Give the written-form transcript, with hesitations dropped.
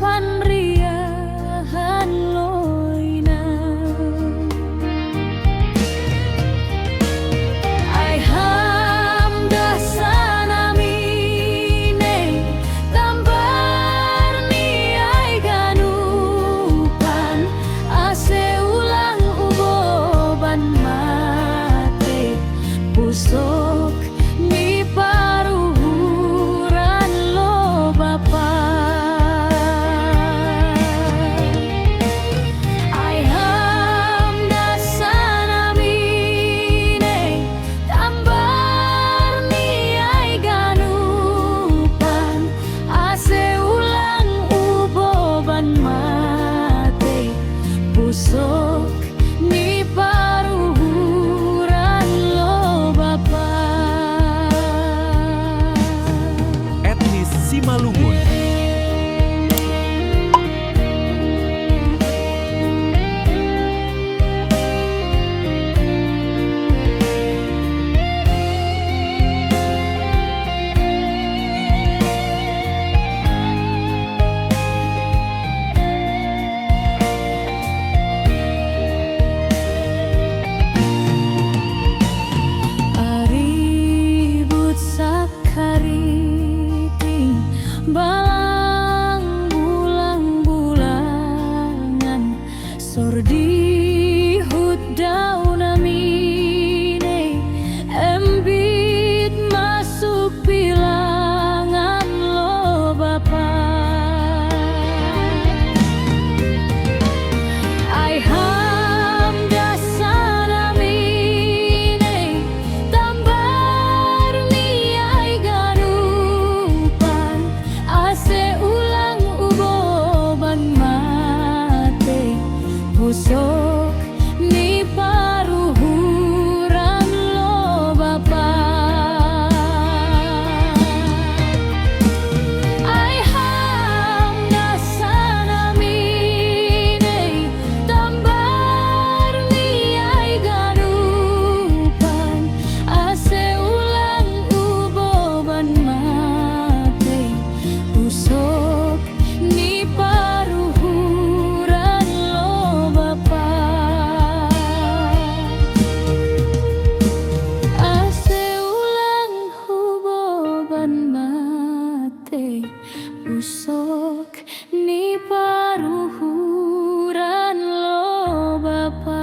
panriahan loina ai ham dasanamine tambar ni ai ganupan ase ulang uboban mate pusok ni paruhuran lo bapa ai ham dasanamine tambar ni ai ganupan ase ulang uboban mate pusok ni paruhuran lo bapa. Etnis Simalungun. Aribut sakariting balang bulang-bulangan sordi hudau namine embit masuk bilangan lo bapa ai ham dasanamine tambar ni ai ganupan ase ulang uboban mate pusok ni paruhuran lo bapa ai ham dasanamine tambar ni ai ganupan ase ulang uboban mate pusok ni paruhuran lo bapa ase ulang uboban mate pusok ni paruhuran lo bapa.